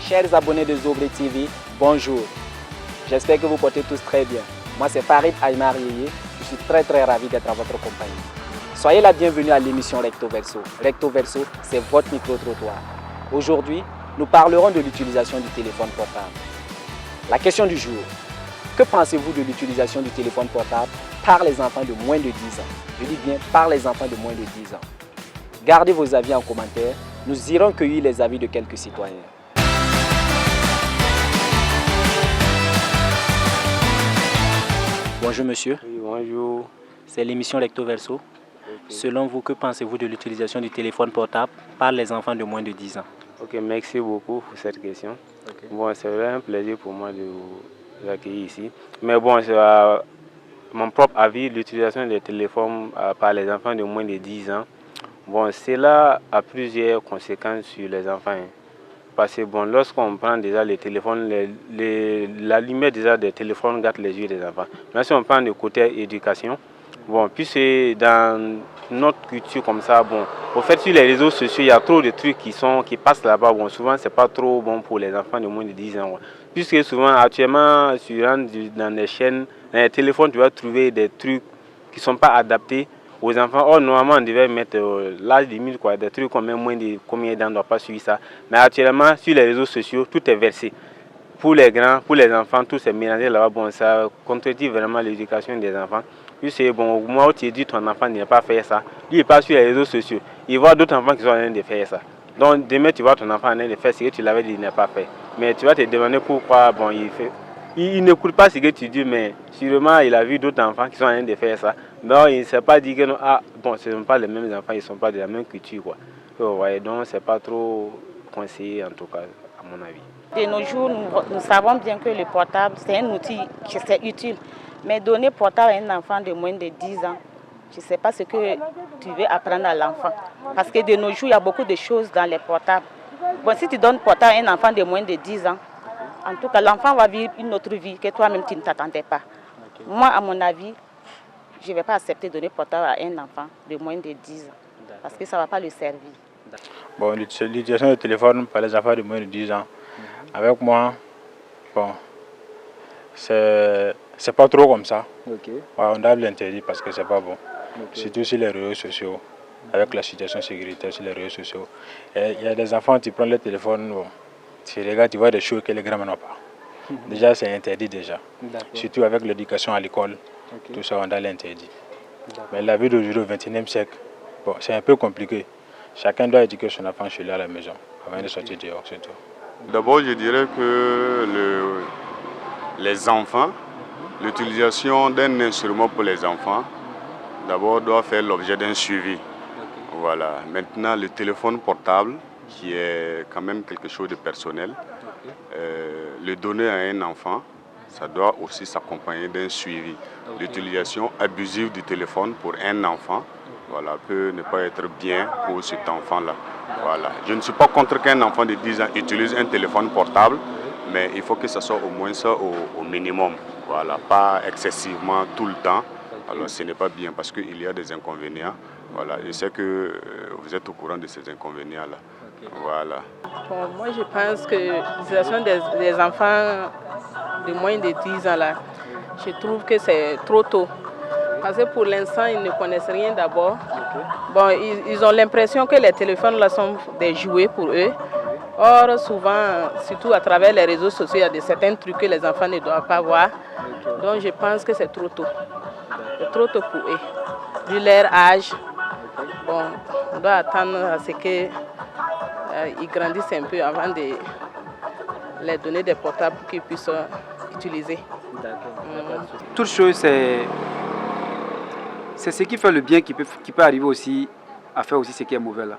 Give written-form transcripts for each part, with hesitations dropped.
chers abonnés de Zobré TV, bonjour. J'espère que vous portez tous très bien. Moi c'est Farid Aymar Yeye, je suis très ravi d'être à votre compagnie. Soyez la bienvenue à l'émission Recto Verso. Recto Verso, c'est votre micro-trottoir. Aujourd'hui, nous parlerons de l'utilisation du téléphone portable. La question du jour, que pensez-vous de l'utilisation du téléphone portable par les enfants de moins de 10 ans? Je dis bien par les enfants de moins de 10 ans. Gardez vos avis en commentaire, nous irons cueillir les avis de quelques citoyens. Bonjour monsieur. Oui, bonjour. C'est l'émission Recto Verso. Okay. Selon vous, que pensez-vous de l'utilisation du téléphone portable par les enfants de moins de 10 ans? Ok, merci beaucoup pour cette question. Okay. Bon, c'est vraiment un plaisir pour moi de vous accueillir ici. Mais bon, c'est mon propre avis, l'utilisation des téléphones par les enfants de moins de 10 ans. Bon, cela a plusieurs conséquences sur les enfants. Parce que bon, lorsqu'on prend déjà les téléphones, la lumière déjà des téléphones gâte les yeux des enfants. Mais si on prend le côté éducation, bon, puisque dans notre culture comme ça, bon, au fait sur les réseaux sociaux, il y a trop de trucs qui passent là-bas. Bon, souvent c'est pas trop bon pour les enfants de moins de 10 ans. Puisque souvent actuellement, si tu rentres dans les chaînes, dans les téléphones, tu vas trouver des trucs qui sont pas adaptés aux enfants. Or, normalement, on devait mettre l'âge limite, quoi, des trucs comme moins de combien d'ans, on ne doit pas suivre ça. Mais actuellement, sur les réseaux sociaux, tout est versé. Pour les grands, pour les enfants, tout s'est mélangé là-bas. Bon, ça contredit vraiment l'éducation des enfants. Puisque, bon, au moment où tu dis ton enfant ne va pas faire ça, lui, il passe sur les réseaux sociaux. Il voit d'autres enfants qui sont en train de faire ça. Donc, demain, tu vois ton enfant en train de faire ce que tu l'avais dit, il n'a pas fait. Mais tu vas te demander pourquoi, bon, il fait. Il n'écoute pas ce que tu dis, mais sûrement il a vu d'autres enfants qui sont en train de faire ça. Mais il ne s'est pas dit que non, ah, bon, ce ne sont pas les mêmes enfants, ils ne sont pas de la même culture, quoi. Donc, ce n'est pas trop conseillé, en tout cas, à mon avis. De nos jours, nous savons bien que le portable, c'est un outil qui est utile. Mais donner portable à un enfant de moins de 10 ans, je ne sais pas ce que tu veux apprendre à l'enfant. Parce que de nos jours, il y a beaucoup de choses dans les portables. Bon, si tu donnes portable à un enfant de moins de 10 ans, en tout cas, l'enfant va vivre une autre vie que toi-même, tu ne t'attendais pas. Okay. Moi, à mon avis, je ne vais pas accepter de donner portable à un enfant de moins de 10 ans. Parce que ça ne va pas le servir. Bon, l'utilisation du téléphone par les enfants de moins de 10 ans, avec moi, bon, c'est pas trop comme ça. Okay. Ouais, on doit l'interdire parce que c'est pas bon. Okay. Surtout sur les réseaux sociaux, avec la situation sécuritaire sur les réseaux sociaux. Il y a des enfants qui prennent le téléphone, bon, tu regardes, tu vois des choses que les grands n'ont pas. Déjà, c'est interdit déjà. Surtout avec l'éducation à l'école, okay. Tout ça, on doit l'interdire. Mais la vie d'aujourd'hui, au XXIe siècle, bon, c'est un peu compliqué. Chacun doit éduquer son enfant chez lui à la maison, avant de sortir dehors, surtout. D'abord, je dirais que les enfants, l'utilisation d'un instrument pour les enfants, d'abord doit faire l'objet d'un suivi. Okay. Voilà. Maintenant, le téléphone portable, qui est quand même quelque chose de personnel, okay. Le donner à un enfant, ça doit aussi s'accompagner d'un suivi. Okay. L'utilisation abusive du téléphone pour un enfant, voilà, peut ne pas être bien pour cet enfant-là. Voilà. Je ne suis pas contre qu'un enfant de 10 ans utilise un téléphone portable, mais il faut que ça soit au moins ça au minimum. Voilà, pas excessivement tout le temps. Alors ce n'est pas bien parce qu'il y a des inconvénients. Voilà, je sais que vous êtes au courant de ces inconvénients-là. Okay. Voilà. Bon, moi je pense que l'utilisation des enfants de moins de 10 ans, là, je trouve que c'est trop tôt. Parce que pour l'instant, ils ne connaissent rien d'abord. Okay. Bon, ils ont l'impression que les téléphones là sont des jouets pour eux. Or, souvent, surtout à travers les réseaux sociaux, il y a certains trucs que les enfants ne doivent pas voir. Okay. Donc, je pense que c'est trop tôt. C'est trop tôt pour eux. Vu leur âge, bon, on doit attendre à ce qu'ils grandissent un peu avant de les donner des portables qu'ils puissent utiliser. Toute chose, c'est ce qui fait le bien qui peut arriver aussi à faire aussi ce qui est mauvais là.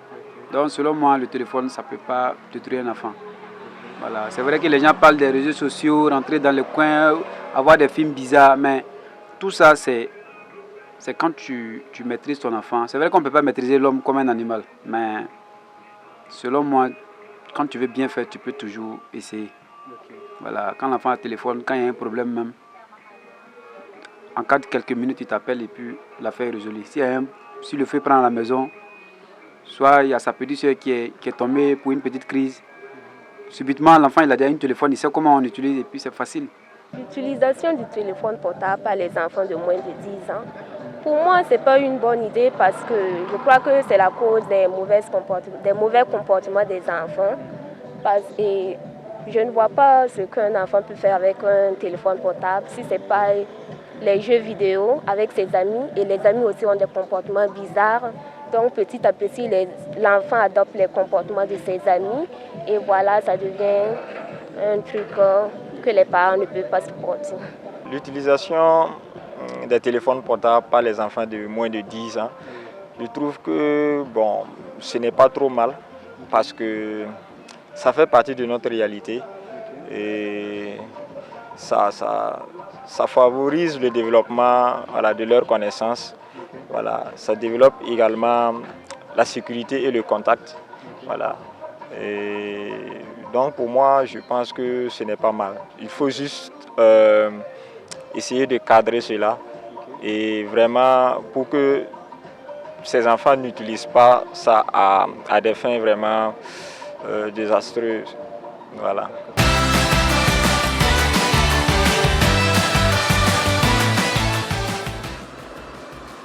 Donc selon moi, le téléphone, ça ne peut pas détruire un enfant. Voilà. C'est vrai que les gens parlent des réseaux sociaux, rentrer dans les coins, avoir des films bizarres, mais tout ça, c'est quand tu maîtrises ton enfant. C'est vrai qu'on ne peut pas maîtriser l'homme comme un animal, mais selon moi, quand tu veux bien faire, tu peux toujours essayer. Voilà. Quand l'enfant a un téléphone, quand il y a un problème même, en cas de quelques minutes, il t'appelle et puis l'affaire est résolue. Si le feu prend à la maison, soit il y a sa petite soeur qui est tombée pour une petite crise, subitement l'enfant il a déjà un téléphone, il sait comment on utilise et puis c'est facile. L'utilisation du téléphone portable par les enfants de moins de 10 ans, pour moi, ce n'est pas une bonne idée parce que je crois que c'est la cause des mauvais comportements des enfants. Et je ne vois pas ce qu'un enfant peut faire avec un téléphone portable si ce n'est pas les jeux vidéo avec ses amis. Et les amis aussi ont des comportements bizarres. Donc petit à petit, l'enfant adopte les comportements de ses amis. Et voilà, ça devient un truc que les parents ne peuvent pas supporter. L'utilisation des téléphones portables par les enfants de moins de 10 ans, je trouve que bon, ce n'est pas trop mal parce que ça fait partie de notre réalité et ça favorise le développement de leurs connaissances. Voilà, ça développe également la sécurité et le contact. Voilà. Et donc pour moi, je pense que ce n'est pas mal. Il faut juste essayer de cadrer cela et vraiment pour que ces enfants n'utilisent pas ça à des fins vraiment désastreuses. Voilà.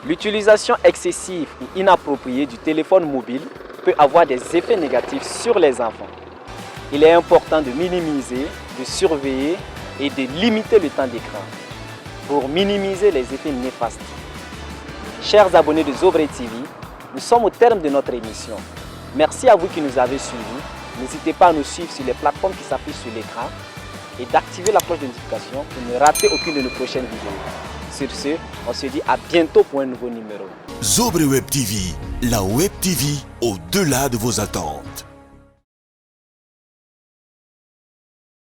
L'utilisation excessive ou inappropriée du téléphone mobile peut avoir des effets négatifs sur les enfants. Il est important de minimiser, de surveiller et de limiter le temps d'écran pour minimiser les effets néfastes. Chers abonnés de Zobre TV, nous sommes au terme de notre émission. Merci à vous qui nous avez suivis. N'hésitez pas à nous suivre sur les plateformes qui s'affichent sur l'écran et d'activer la cloche de notification pour ne rater aucune de nos prochaines vidéos. Sur ce, on se dit à bientôt pour un nouveau numéro. Zobre Web TV, la Web TV au-delà de vos attentes.